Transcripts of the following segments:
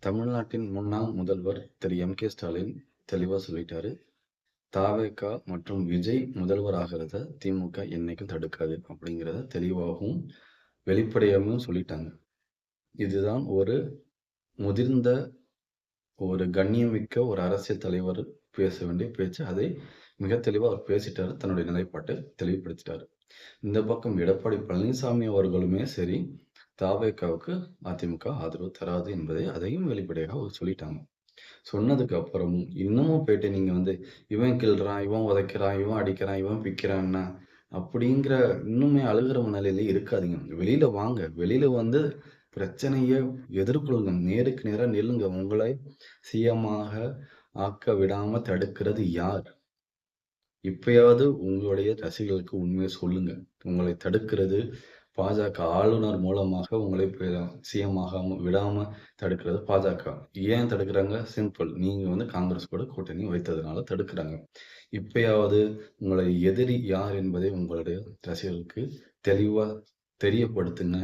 தமிழ்நாட்டின் முன்னாள் முதல்வர் திரு எம்.கே. ஸ்டாலின் தெளிவா சொல்லிட்டாரு. த.வெ.க. மற்றும் விஜய் முதல்வர் ஆகிறத திமுக என்னைக்கும் தடுக்காது அப்படிங்கிறத தெளிவாகவும், வெளிப்படையாகவும் சொல்லிட்டாங்க. இதுதான் ஒரு முதிர்ந்த, ஒரு கண்ணியமிக்க ஒரு அரசியல் தலைவர் பேச வேண்டிய பேச்சு. அதை மிக தெளிவா அவர் பேசிட்டாரு. தன்னுடைய நிலைப்பாட்டை தெளிவுபடுத்திட்டாரு. இந்த பக்கம் எடப்பாடி பழனிசாமி அவர்களுமே சரி, த.வெ.க.வுக்கு அதிமுக ஆதரவு தராது என்பதை அதையும் வெளிப்படையாக அவர் சொல்லிட்டாங்க. சொன்னதுக்கு அப்புறமும் இன்னமும் போயிட்டு நீங்க வந்து இவன் கிள்றான், இவன் உதைக்கிறான், இவன் அடிக்கிறான், இவன் பிக்கிறான்னா அப்படிங்கிற இன்னுமே அழுகுற நிலையில இருக்காதீங்க. வெளியில வாங்க. வெளியில வந்து பிரச்சனைய எதிர்கொள்ளுங்க. நேருக்கு நேரா நில்லுங்க. உங்களை சிஎம்மாக ஆக்க விடாம தடுக்கிறது யார்? இப்பயாவது உங்களுடைய ரசிகர்களுக்கு உண்மைய சொல்லுங்க. உங்களை தடுக்கிறது பாஜக. ஆளுநர் மூலமாக உங்களை சிஎம் ஆகாம விடாம தடுக்கிறது பாஜக. ஏன் தடுக்கிறாங்க? சிம்பிள். நீங்க வந்து காங்கிரஸ் கூட கூட்டணி வைத்ததுனால தடுக்கிறாங்க. இப்பயாவது உங்களை எதிரி யார் என்பதை உங்களுடைய ரசிகர்களுக்கு தெளிவா தெரியப்படுத்துங்க.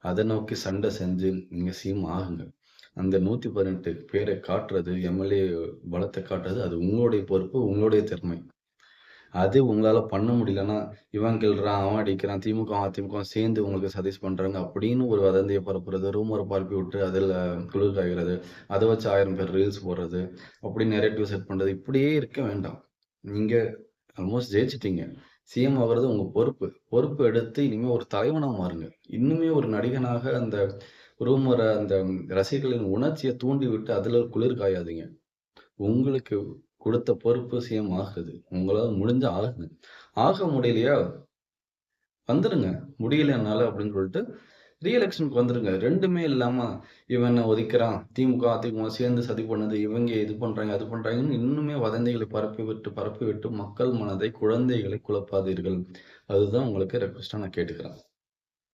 அதை நோக்கி சண்டை செஞ்சு நீங்க சிஎம் ஆகுங்க. அந்த 118 பேரை காட்டுறது, எம்எல்ஏ பலத்தை காட்டுறது, அது உங்களுடைய பொறுப்பு, உங்களுடைய திறமை. அது உங்களால பண்ண முடியலன்னா, இவன் கிள்றான், அவன் அடிக்கிறான், திமுக, அதிமுகவும் சேர்ந்து உங்களுக்கு சதீஷ் பண்றாங்க அப்படின்னு ஒரு வதந்திய பரப்புறது, ரூமர பரப்பி விட்டு அதில குளிர் காய்கிறது. அத வச்சு 1000 பேர் ரீல்ஸ் போடுறது, அப்படி நரேட்டிவ் செட் பண்றது, இப்படியே இருக்க வேண்டாம். நீங்க ஆல்மோஸ்ட் ஜெயிச்சுட்டீங்க. சிஎம் ஆகுறது உங்க பொறுப்பு. பொறுப்பு எடுத்து இனிமே ஒரு தலைவனா மாறுங்க. இன்னுமே ஒரு நடிகனாக அந்த ரூமர அந்த ரசிகர்களின் உணர்ச்சிய தூண்டிவிட்டு அதில குளிர் காயாதீங்க. உங்களுக்கு குடுத்த பொறுப்பு சிஎம் ஆகுது. உங்களால முடிஞ்சா ஆகுங்க. ஆக முடியலையா வந்துருங்க. முடியல என்னால அப்படின்னு சொல்லிட்டு ரீ எலக்ஷனுக்கு வந்துருங்க. 2மே இல்லாம இவன் என்ன ஒதுக்குறான், திமுக, அதிமுக சேர்ந்து சதி பண்ணுது, இவங்க இது பண்றாங்க, அது பண்றாங்கன்னு இன்னுமே வதந்திகளை பரப்பி விட்டு மக்கள் மனதை, குழந்தைகளை குழப்பாதீர்கள். அதுதான் உங்களுக்கு ரெக்வெஸ்ட்டா நான் கேட்டுக்கிறேன்.